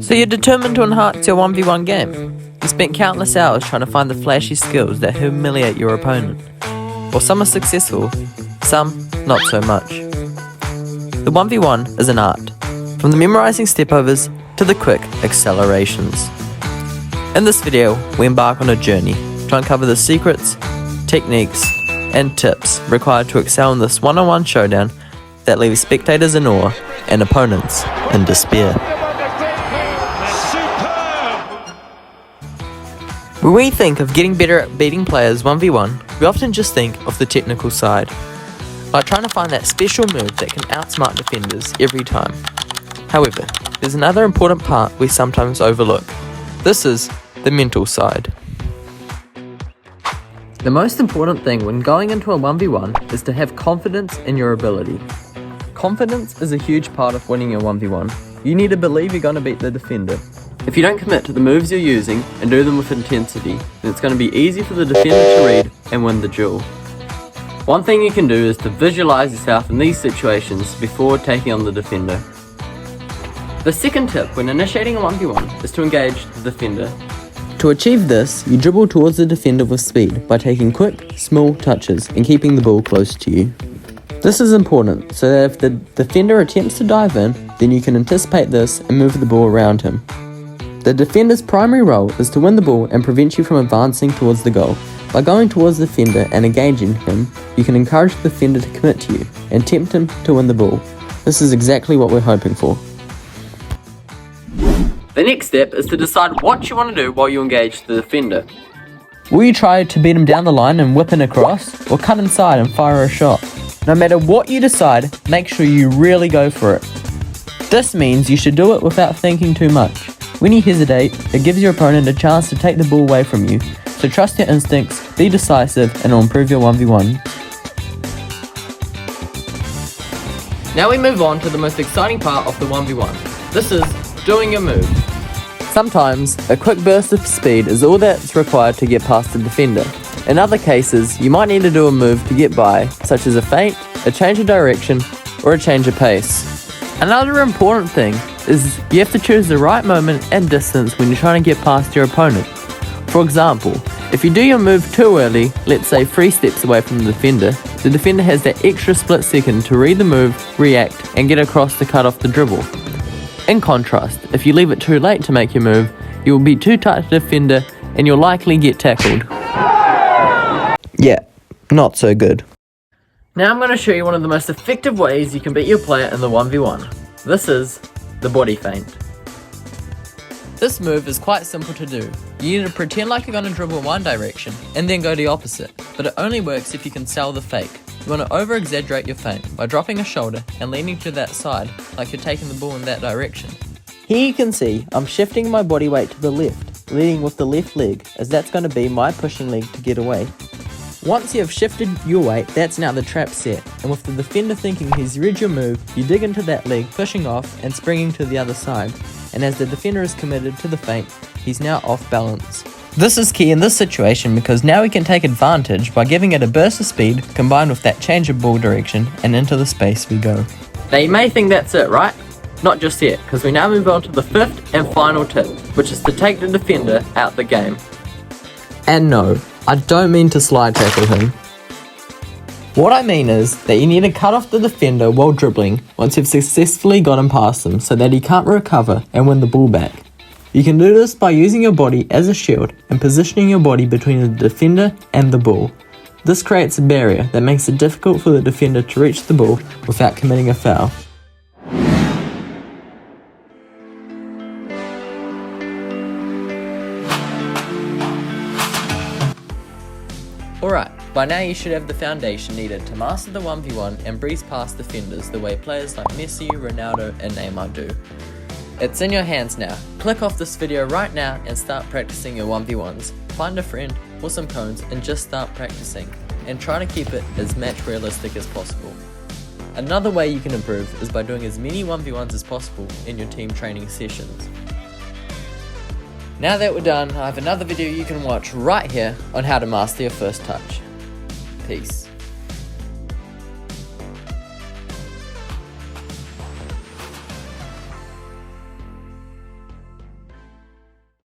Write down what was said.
So you're determined to enhance your 1v1 game. You spent countless hours trying to find the flashy skills that humiliate your opponent. Well, some are successful, some not so much. The 1v1 is an art, from the memorizing stepovers to the quick accelerations. In this video, we embark on a journey to uncover the secrets, techniques, and tips required to excel in this one-on-one showdown that leaves spectators in awe and opponents in despair. When we think of getting better at beating players 1v1, we often just think of the technical side, like trying to find that special move that can outsmart defenders every time. However, there's another important part we sometimes overlook. This is the mental side. The most important thing when going into a 1v1 is to have confidence in your ability. Confidence is a huge part of winning a 1v1. You need to believe you're going to beat the defender. If you don't commit to the moves you're using and do them with intensity, then it's going to be easy for the defender to read and win the duel. One thing you can do is to visualize yourself in these situations before taking on the defender. The second tip when initiating a 1v1 is to engage the defender. To achieve this, you dribble towards the defender with speed by taking quick, small touches and keeping the ball close to you. This is important so that if the defender attempts to dive in, then you can anticipate this and move the ball around him. The defender's primary role is to win the ball and prevent you from advancing towards the goal. By going towards the defender and engaging him, you can encourage the defender to commit to you and tempt him to win the ball. This is exactly what we're hoping for. The next step is to decide what you want to do while you engage the defender. Will you try to beat him down the line and whip in across, or cut inside and fire a shot? No matter what you decide, make sure you really go for it. This means you should do it without thinking too much. When you hesitate, it gives your opponent a chance to take the ball away from you, so trust your instincts, be decisive, and it'll improve your 1v1. Now we move on to the most exciting part of the 1v1. This is doing your move. Sometimes, a quick burst of speed is all that's required to get past the defender. In other cases, you might need to do a move to get by, such as a feint, a change of direction, or a change of pace. Another important thing is you have to choose the right moment and distance when you're trying to get past your opponent. For example, if you do your move too early, let's say 3 steps away from the defender has that extra split second to read the move, react, and get across to cut off the dribble. In contrast, if you leave it too late to make your move, you will be too tight to the defender and you'll likely get tackled. Yeah, not so good. Now I'm going to show you one of the most effective ways you can beat your player in the 1v1. This is the body feint. This move is quite simple to do. You need to pretend like you're going to dribble in one direction and then go the opposite, but it only works if you can sell the fake. You want to over-exaggerate your feint by dropping a shoulder and leaning to that side like you're taking the ball in that direction. Here you can see I'm shifting my body weight to the left, leading with the left leg, as that's going to be my pushing leg to get away. Once you have shifted your weight, that's now the trap set, and with the defender thinking he's read your move, you dig into that leg, pushing off and springing to the other side, and as the defender is committed to the feint, he's now off balance. This is key in this situation because now we can take advantage by giving it a burst of speed combined with that change of ball direction, and into the space we go. Now you may think that's it, right? Not just yet, because we now move on to the fifth and final tip, which is to take the defender out the game. And no, I don't mean to slide tackle him. What I mean is that you need to cut off the defender while dribbling once you've successfully got him past him so that he can't recover and win the ball back. You can do this by using your body as a shield and positioning your body between the defender and the ball. This creates a barrier that makes it difficult for the defender to reach the ball without committing a foul. Alright, by now you should have the foundation needed to master the 1v1 and breeze past defenders the way players like Messi, Ronaldo and Neymar do. It's in your hands now. Click off this video right now and start practicing your 1v1s. Find a friend or some cones and just start practicing, and try to keep it as match realistic as possible. Another way you can improve is by doing as many 1v1s as possible in your team training sessions. Now that we're done, I have another video you can watch right here on how to master your first touch. Peace.